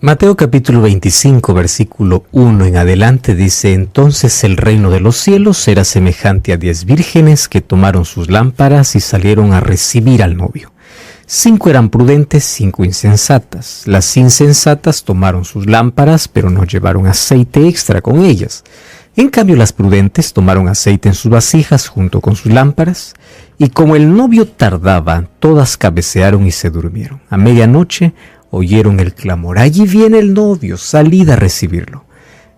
Mateo capítulo 25, versículo 1 en adelante dice: Entonces el reino de los cielos será semejante a 10 vírgenes que tomaron sus lámparas y salieron a recibir al novio. 5 eran prudentes, 5 insensatas. Las insensatas tomaron sus lámparas, pero no llevaron aceite extra con ellas. En cambio, las prudentes tomaron aceite en sus vasijas junto con sus lámparas, y como el novio tardaba, todas cabecearon y se durmieron. A medianoche oyeron el clamor: allí viene el novio, salid a recibirlo.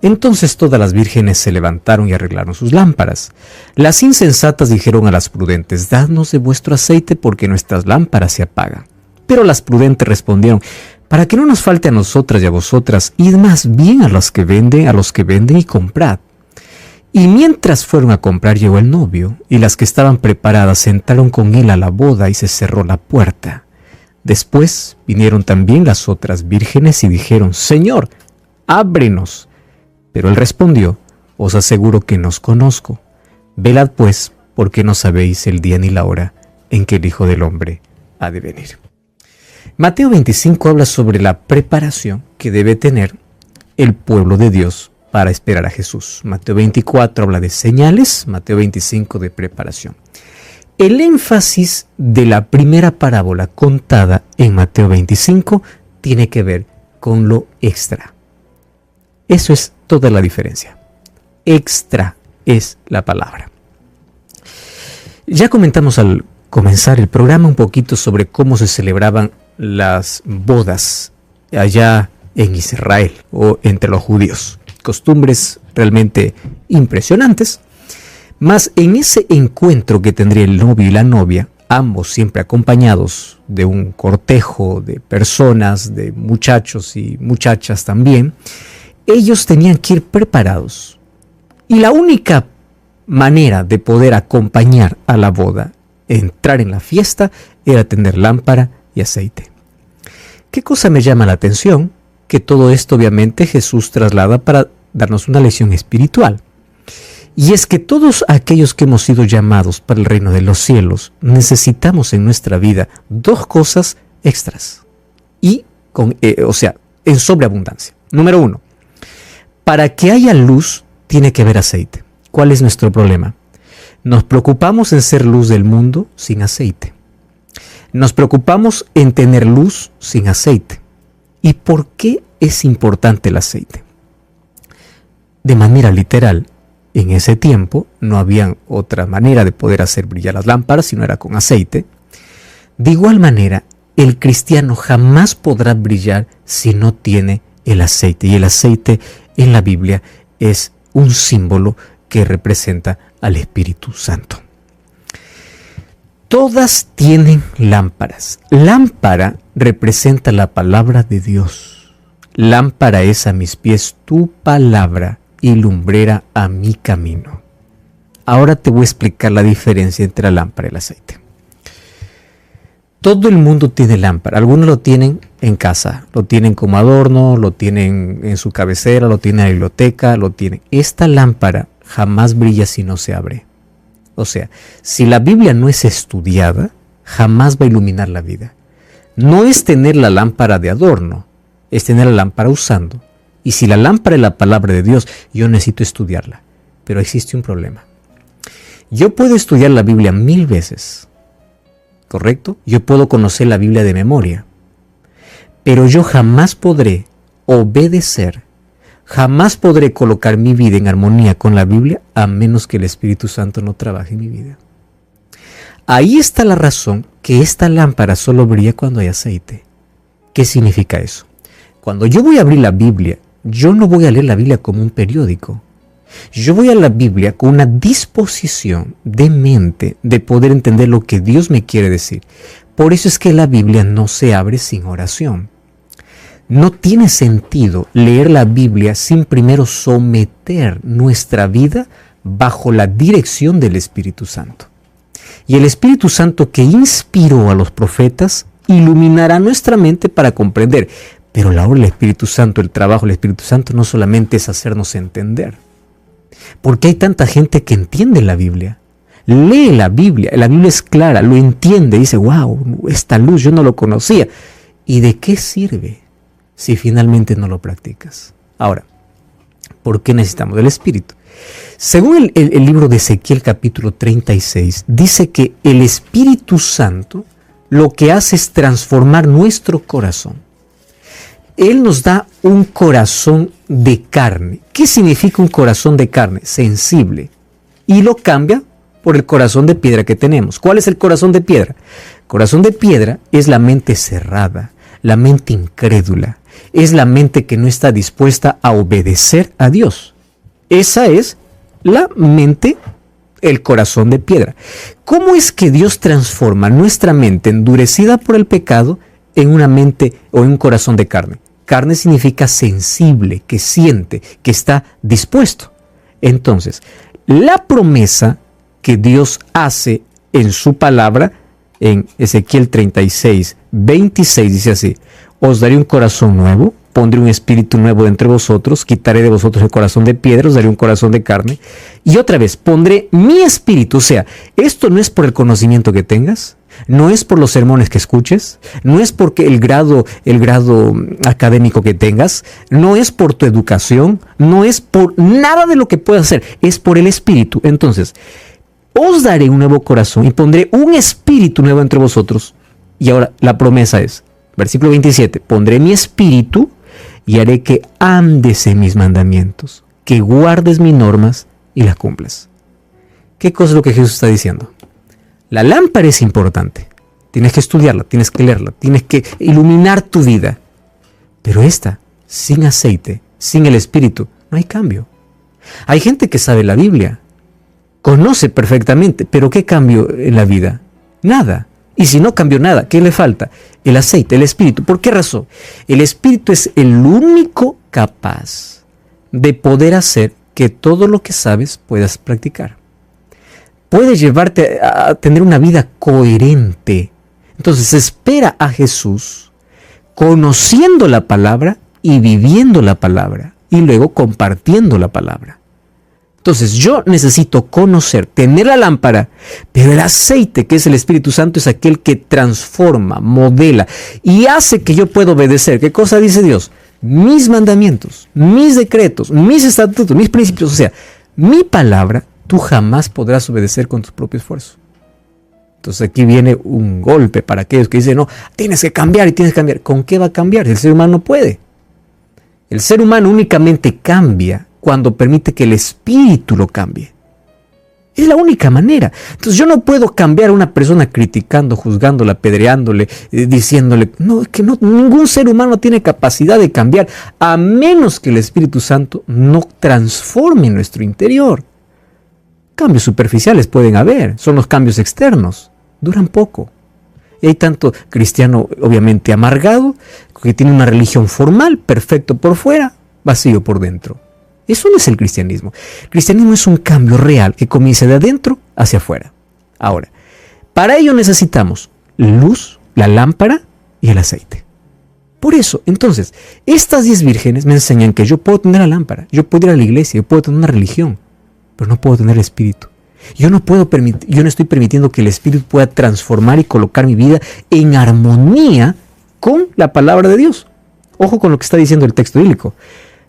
Entonces todas las vírgenes se levantaron y arreglaron sus lámparas. Las insensatas dijeron a las prudentes: dadnos de vuestro aceite, porque nuestras lámparas se apagan. Pero las prudentes respondieron: para que no nos falte a nosotras y a vosotras, id más bien a los que venden y comprad. Y mientras fueron a comprar, llegó el novio, y las que estaban preparadas entraron con él a la boda y se cerró la puerta. Después vinieron también las otras vírgenes y dijeron: Señor, ábrenos. Pero él respondió: os aseguro que no os conozco. Velad pues, porque no sabéis el día ni la hora en que el Hijo del Hombre ha de venir. Mateo 25 habla sobre la preparación que debe tener el pueblo de Dios para esperar a Jesús. Mateo 24 habla de señales, Mateo 25 de preparación. El énfasis de la primera parábola contada en Mateo 25 tiene que ver con lo extra. Eso es toda la diferencia. Extra es la palabra. Ya comentamos al comenzar el programa un poquito sobre cómo se celebraban las bodas allá en Israel o entre los judíos. Costumbres realmente impresionantes. Mas en ese encuentro que tendría el novio y la novia, ambos siempre acompañados de un cortejo de personas, de muchachos y muchachas también, ellos tenían que ir preparados. Y la única manera de poder acompañar a la boda, entrar en la fiesta, era tener lámpara y aceite. ¿Qué cosa me llama la atención? Que todo esto obviamente Jesús traslada para darnos una lección espiritual. Y es que todos aquellos que hemos sido llamados para el reino de los cielos necesitamos en nuestra vida dos cosas extras y en sobreabundancia. Número 1, para que haya luz tiene que haber aceite. ¿Cuál es nuestro problema? Nos preocupamos en ser luz del mundo sin aceite. Nos preocupamos en tener luz sin aceite. ¿Y por qué es importante el aceite? De manera literal, en ese tiempo no había otra manera de poder hacer brillar las lámparas si no era con aceite. De igual manera, el cristiano jamás podrá brillar si no tiene el aceite. Y el aceite en la Biblia es un símbolo que representa al Espíritu Santo. Todas tienen lámparas. Lámpara representa la palabra de Dios. Lámpara es a mis pies tu palabra y lumbrera a mi camino. Ahora te voy a explicar la diferencia entre la lámpara y el aceite. Todo el mundo tiene lámpara. Algunos lo tienen en casa, lo tienen como adorno, lo tienen en su cabecera, lo tienen en la biblioteca, lo tienen. Esta lámpara jamás brilla si no se abre. O sea, si la Biblia no es estudiada, jamás va a iluminar la vida. No es tener la lámpara de adorno, es tener la lámpara usando. Y si la lámpara es la palabra de Dios, yo necesito estudiarla. Pero existe un problema. Yo puedo estudiar la Biblia 1000 veces, ¿correcto? Yo puedo conocer la Biblia de memoria. Pero yo jamás podré obedecer, jamás podré colocar mi vida en armonía con la Biblia a menos que el Espíritu Santo no trabaje en mi vida. Ahí está la razón que esta lámpara solo brilla cuando hay aceite. ¿Qué significa eso? Cuando yo voy a abrir la Biblia, yo no voy a leer la Biblia como un periódico. Yo voy a la Biblia con una disposición de mente de poder entender lo que Dios me quiere decir. Por eso es que la Biblia no se abre sin oración. No tiene sentido leer la Biblia sin primero someter nuestra vida bajo la dirección del Espíritu Santo. Y el Espíritu Santo que inspiró a los profetas iluminará nuestra mente para comprender. Pero la obra del Espíritu Santo, el trabajo del Espíritu Santo no solamente es hacernos entender. Porque hay tanta gente que entiende la Biblia. Lee la Biblia es clara, lo entiende, dice: wow, esta luz yo no lo conocía. ¿Y de qué sirve si finalmente no lo practicas. Ahora, ¿por qué necesitamos del Espíritu? Según el libro de Ezequiel capítulo 36, dice que el Espíritu Santo lo que hace es transformar nuestro corazón. Él nos da un corazón de carne. ¿Qué significa un corazón de carne? Sensible. Y lo cambia por el corazón de piedra que tenemos. ¿Cuál es el corazón de piedra? El corazón de piedra es la mente cerrada, la mente incrédula. Es la mente que no está dispuesta a obedecer a Dios. Esa es la mente, el corazón de piedra. ¿Cómo es que Dios transforma nuestra mente endurecida por el pecado en una mente o en un corazón de carne? Carne significa sensible, que siente, que está dispuesto. Entonces, la promesa que Dios hace en su palabra, en Ezequiel 36, 26, dice así: os daré un corazón nuevo, pondré un espíritu nuevo entre vosotros, quitaré de vosotros el corazón de piedra, os daré un corazón de carne, y otra vez pondré mi espíritu. O sea, esto no es por el conocimiento que tengas, no es por los sermones que escuches, no es porque el grado académico que tengas, no es por tu educación, no es por nada de lo que puedas hacer, es por el Espíritu. Entonces, os daré un nuevo corazón y pondré un espíritu nuevo entre vosotros. Y ahora la promesa es, versículo 27, pondré mi espíritu y haré que andes en mis mandamientos, que guardes mis normas y las cumplas. ¿Qué cosa es lo que Jesús está diciendo? La lámpara es importante. Tienes que estudiarla, tienes que leerla, tienes que iluminar tu vida. Pero esta, sin aceite, sin el Espíritu, no hay cambio. Hay gente que sabe la Biblia, conoce perfectamente, pero ¿qué cambio en la vida? Nada. Y si no cambió nada, ¿qué le falta? El aceite, el Espíritu. ¿Por qué razón? El Espíritu es el único capaz de poder hacer que todo lo que sabes puedas practicar. Puede llevarte a tener una vida coherente. Entonces espera a Jesús conociendo la palabra y viviendo la palabra y luego compartiendo la palabra. Entonces yo necesito conocer, tener la lámpara, pero el aceite, que es el Espíritu Santo, es aquel que transforma, modela y hace que yo pueda obedecer. ¿Qué cosa dice Dios? Mis mandamientos, mis decretos, mis estatutos, mis principios, o sea, mi palabra. Tú jamás podrás obedecer con tu propio esfuerzo. Entonces aquí viene un golpe para aquellos que dicen, no, tienes que cambiar y tienes que cambiar. ¿Con qué va a cambiar? El ser humano no puede. El ser humano únicamente cambia cuando permite que el Espíritu lo cambie. Es la única manera. Entonces yo no puedo cambiar a una persona criticando, juzgándola, apedreándole, diciéndole, no, es que no, ningún ser humano tiene capacidad de cambiar, a menos que el Espíritu Santo no transforme nuestro interior. Cambios superficiales pueden haber, son los cambios externos, duran poco. Y hay tanto cristiano obviamente amargado, que tiene una religión formal, perfecto por fuera, vacío por dentro. Eso no es el cristianismo. El cristianismo es un cambio real que comienza de adentro hacia afuera. Ahora, para ello necesitamos luz, la lámpara y el aceite. Por eso, entonces, estas 10 vírgenes me enseñan que yo puedo tener la lámpara, yo puedo ir a la iglesia, yo puedo tener una religión, pero no puedo tener el Espíritu. Yo no estoy permitiendo que el Espíritu pueda transformar y colocar mi vida en armonía con la palabra de Dios. Ojo con lo que está diciendo el texto bíblico.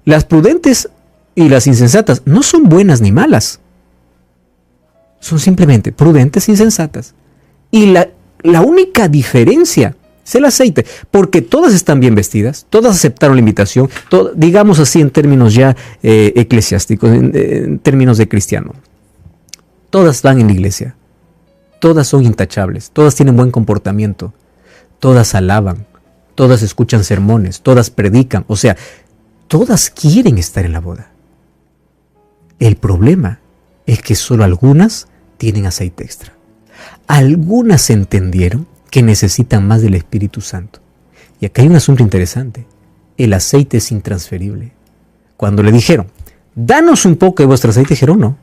Las prudentes y las insensatas no son buenas ni malas. Son simplemente prudentes e insensatas. Y la única diferencia es el aceite, porque todas están bien vestidas, todas aceptaron la invitación, digamos así en términos ya eclesiásticos, en términos de cristiano. Todas van en la iglesia, todas son intachables, todas tienen buen comportamiento, todas alaban, todas escuchan sermones, todas predican, o sea, todas quieren estar en la boda. El problema es que solo algunas tienen aceite extra. Algunas entendieron que necesitan más del Espíritu Santo. Y acá hay un asunto interesante. El aceite es intransferible. Cuando le dijeron, danos un poco de vuestro aceite, dijeron, no,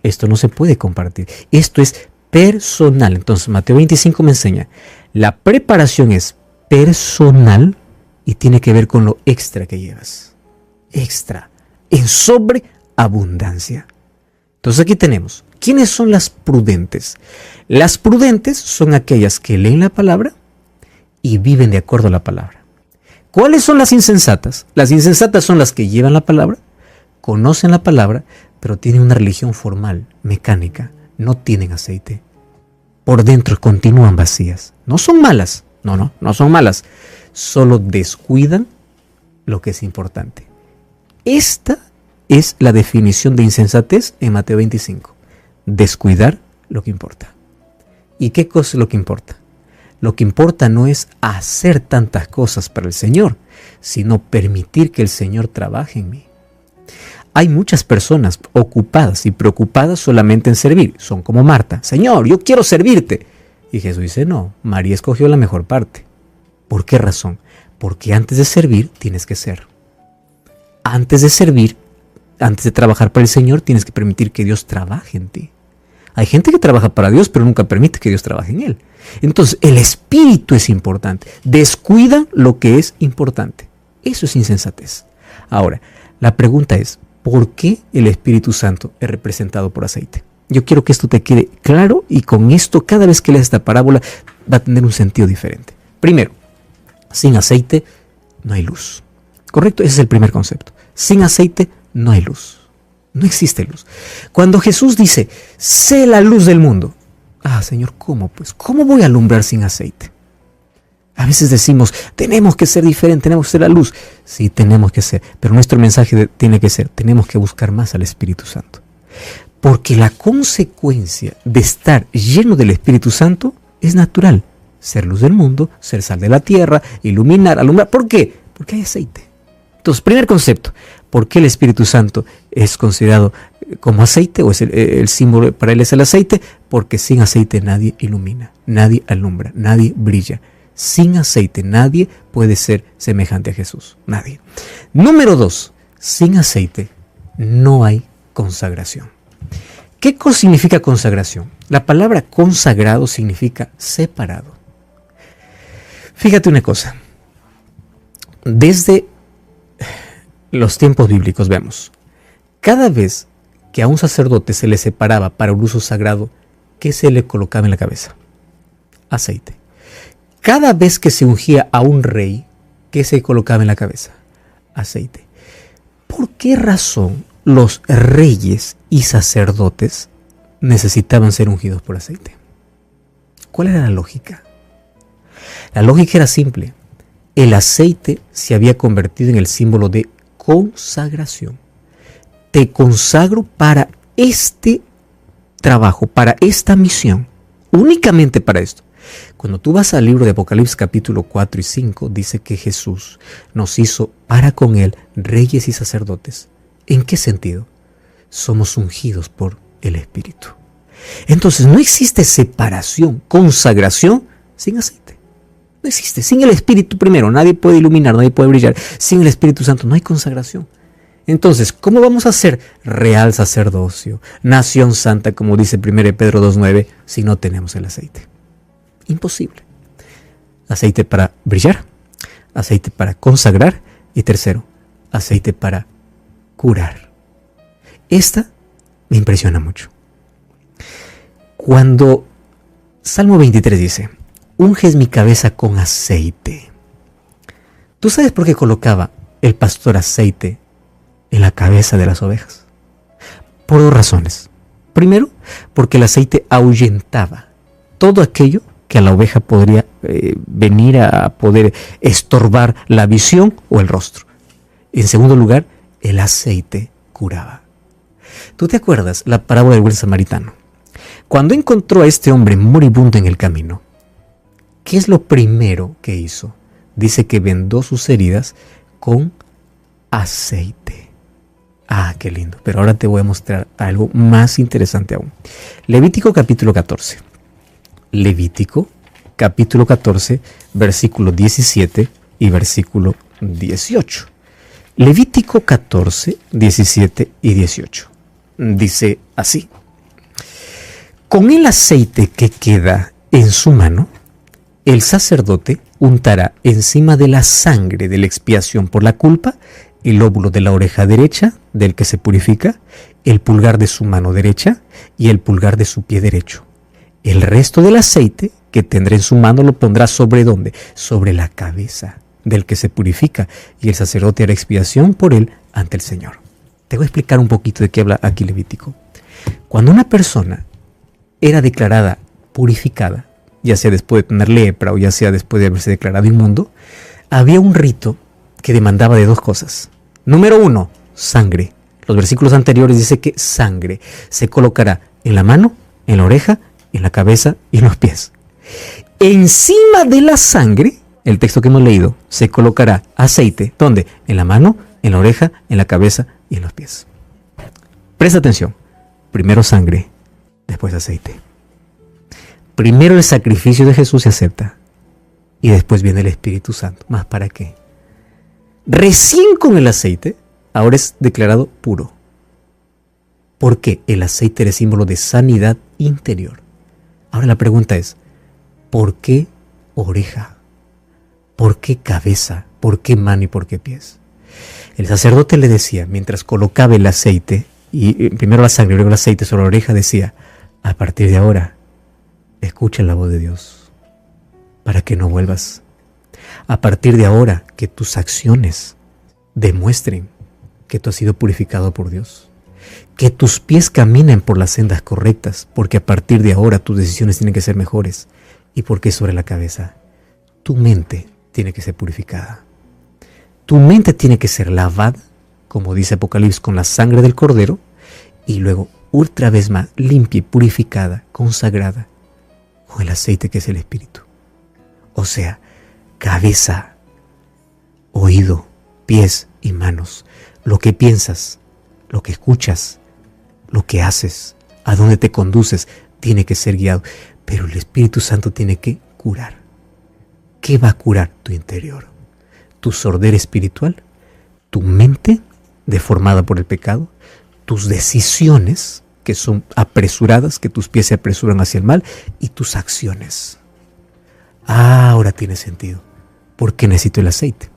esto no se puede compartir. Esto es personal. Entonces Mateo 25 me enseña, la preparación es personal y tiene que ver con lo extra que llevas. Extra, en sobreabundancia. Entonces aquí tenemos, ¿quiénes son las prudentes? Las prudentes son aquellas que leen la palabra y viven de acuerdo a la palabra. ¿Cuáles son las insensatas? Las insensatas son las que llevan la palabra, conocen la palabra, pero tienen una religión formal, mecánica, no tienen aceite. Por dentro continúan vacías. No son malas, no son malas. Solo descuidan lo que es importante. Esta es la definición de insensatez en Mateo 25. Descuidar lo que importa. ¿Y qué cosa es lo que importa? Lo que importa no es hacer tantas cosas para el Señor, sino permitir que el Señor trabaje en mí. Hay muchas personas ocupadas y preocupadas solamente en servir. Son como Marta. Señor, yo quiero servirte. Y Jesús dice, no, María escogió la mejor parte. ¿Por qué razón? Porque antes de servir tienes que ser. Antes de servir, antes de trabajar para el Señor, tienes que permitir que Dios trabaje en ti. Hay gente que trabaja para Dios, pero nunca permite que Dios trabaje en él. Entonces, el espíritu es importante. Descuida lo que es importante. Eso es insensatez. Ahora, la pregunta es, ¿por qué el Espíritu Santo es representado por aceite? Yo quiero que esto te quede claro y con esto, cada vez que leas esta parábola, va a tener un sentido diferente. Primero, sin aceite no hay luz. ¿Correcto? Ese es el primer concepto. Sin aceite no hay luz. No existe luz. Cuando Jesús dice, sé la luz del mundo. Señor, ¿cómo? Pues, ¿cómo voy a alumbrar sin aceite? A veces decimos, tenemos que ser diferentes, tenemos que ser la luz. Sí, tenemos que ser, pero nuestro mensaje tiene que ser, tenemos que buscar más al Espíritu Santo. Porque la consecuencia de estar lleno del Espíritu Santo es natural. Ser luz del mundo, ser sal de la tierra, iluminar, alumbrar. ¿Por qué? Porque hay aceite. Entonces, primer concepto, ¿por qué el Espíritu Santo es considerado como aceite? O es el símbolo para él es el aceite. Porque sin aceite nadie ilumina, nadie alumbra, nadie brilla. Sin aceite nadie puede ser semejante a Jesús. Nadie. Número 2. Sin aceite no hay consagración. ¿Qué significa consagración? La palabra consagrado significa separado. Fíjate una cosa. Desde los tiempos bíblicos vemos, cada vez que a un sacerdote se le separaba para un uso sagrado, ¿qué se le colocaba en la cabeza? Aceite. Cada vez que se ungía a un rey, ¿qué se colocaba en la cabeza? Aceite. ¿Por qué razón los reyes y sacerdotes necesitaban ser ungidos por aceite? ¿Cuál era la lógica? La lógica era simple. El aceite se había convertido en el símbolo de consagración. Te consagro para este trabajo, para esta misión, únicamente para esto. Cuando tú vas al libro de Apocalipsis capítulo 4 y 5, dice que Jesús nos hizo para con él reyes y sacerdotes. ¿En qué sentido? Somos ungidos por el Espíritu. Entonces no existe separación, consagración sin aceite. No existe. Sin el Espíritu primero, nadie puede iluminar, nadie puede brillar. Sin el Espíritu Santo no hay consagración. Entonces, ¿cómo vamos a ser real sacerdocio, nación santa, como dice 1 Pedro 2:9, si no tenemos el aceite? Imposible. Aceite para brillar, aceite para consagrar y tercero, aceite para curar. Esta me impresiona mucho. Cuando Salmo 23 dice, unges mi cabeza con aceite. ¿Tú sabes por qué colocaba el pastor aceite en la cabeza de las ovejas? Por dos razones. Primero, porque el aceite ahuyentaba todo aquello que a la oveja podría venir a poder estorbar la visión o el rostro. En segundo lugar, el aceite curaba. ¿Tú te acuerdas la parábola del buen samaritano? Cuando encontró a este hombre moribundo en el camino, ¿qué es lo primero que hizo? Dice que vendó sus heridas con aceite. Qué lindo. Pero ahora te voy a mostrar algo más interesante aún. Levítico capítulo 14. Levítico capítulo 14, versículo 17 y versículo 18. Levítico 14, 17 y 18. Dice así. Con el aceite que queda en su mano, el sacerdote untará encima de la sangre de la expiación por la culpa el lóbulo de la oreja derecha del que se purifica, el pulgar de su mano derecha y el pulgar de su pie derecho. El resto del aceite que tendrá en su mano lo pondrá sobre ¿dónde? Sobre la cabeza del que se purifica, y el sacerdote hará expiación por él ante el Señor. Te voy a explicar un poquito de qué habla aquí Levítico. Cuando una persona era declarada purificada, ya sea después de tener lepra o ya sea después de haberse declarado inmundo, había un rito que demandaba de dos cosas. Número 1, sangre. Los versículos anteriores dice que sangre se colocará en la mano, en la oreja, en la cabeza y en los pies. Encima de la sangre, el texto que hemos leído, se colocará aceite. ¿Dónde? En la mano, en la oreja, en la cabeza y en los pies. Presta atención. Primero sangre, después aceite. Primero el sacrificio de Jesús se acepta y después viene el Espíritu Santo. ¿Más para qué? Recién con el aceite, ahora es declarado puro. Porque el aceite era símbolo de sanidad interior. Ahora la pregunta es, ¿por qué oreja? ¿Por qué cabeza? ¿Por qué mano y por qué pies? El sacerdote le decía, mientras colocaba el aceite, y primero la sangre y luego el aceite sobre la oreja, decía, a partir de ahora, escucha la voz de Dios, para que no vuelvas. A partir de ahora, que tus acciones demuestren que tú has sido purificado por Dios. Que tus pies caminen por las sendas correctas, porque a partir de ahora tus decisiones tienen que ser mejores. Y porque sobre la cabeza, tu mente tiene que ser purificada. Tu mente tiene que ser lavada, como dice Apocalipsis, con la sangre del Cordero, y luego otra vez más limpia y purificada, consagrada, con el aceite que es el Espíritu. O sea, cabeza, oído, pies y manos. Lo que piensas, lo que escuchas, lo que haces, a dónde te conduces, tiene que ser guiado. Pero el Espíritu Santo tiene que curar. ¿Qué va a curar? Tu interior, tu sordera espiritual, tu mente deformada por el pecado, tus decisiones que son apresuradas, que tus pies se apresuran hacia el mal, y tus acciones. Ahora tiene sentido. ¿Por qué necesito el aceite?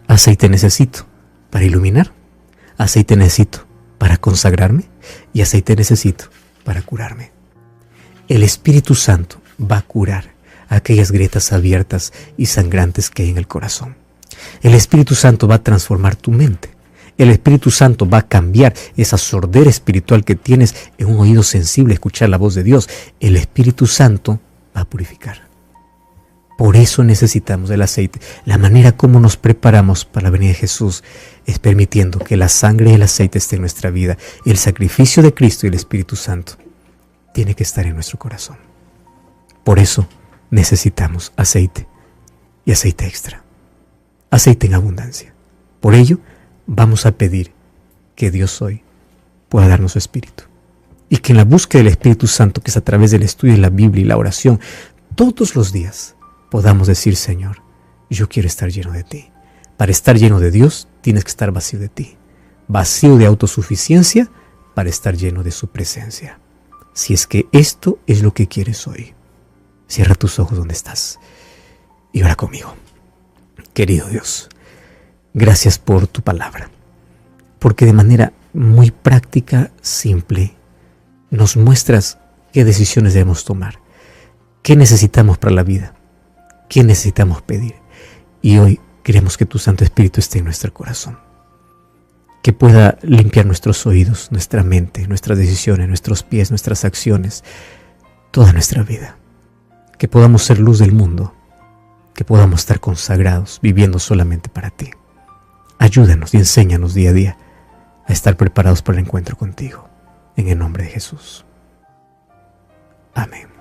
Aceite necesito para iluminar, aceite necesito para consagrarme y aceite necesito para curarme. El Espíritu Santo va a curar aquellas grietas abiertas y sangrantes que hay en el corazón. El Espíritu Santo va a transformar tu mente. El Espíritu Santo va a cambiar esa sordera espiritual que tienes en un oído sensible a escuchar la voz de Dios. El Espíritu Santo va a purificar. Por eso necesitamos el aceite. La manera como nos preparamos para la venida de Jesús es permitiendo que la sangre y el aceite estén en nuestra vida. El sacrificio de Cristo y el Espíritu Santo tiene que estar en nuestro corazón. Por eso necesitamos aceite y aceite extra. Aceite en abundancia. Por ello, vamos a pedir que Dios hoy pueda darnos su Espíritu. Y que en la búsqueda del Espíritu Santo, que es a través del estudio de la Biblia y la oración, todos los días podamos decir, Señor, yo quiero estar lleno de ti. Para estar lleno de Dios, tienes que estar vacío de ti. Vacío de autosuficiencia para estar lleno de su presencia. Si es que esto es lo que quieres hoy, cierra tus ojos donde estás y ora conmigo. Querido Dios, gracias por tu palabra, porque de manera muy práctica, simple, nos muestras qué decisiones debemos tomar, qué necesitamos para la vida, qué necesitamos pedir. Y hoy queremos que tu Santo Espíritu esté en nuestro corazón, que pueda limpiar nuestros oídos, nuestra mente, nuestras decisiones, nuestros pies, nuestras acciones, toda nuestra vida. Que podamos ser luz del mundo, que podamos estar consagrados, viviendo solamente para ti. Ayúdanos y enséñanos día a día a estar preparados para el encuentro contigo. En el nombre de Jesús. Amén.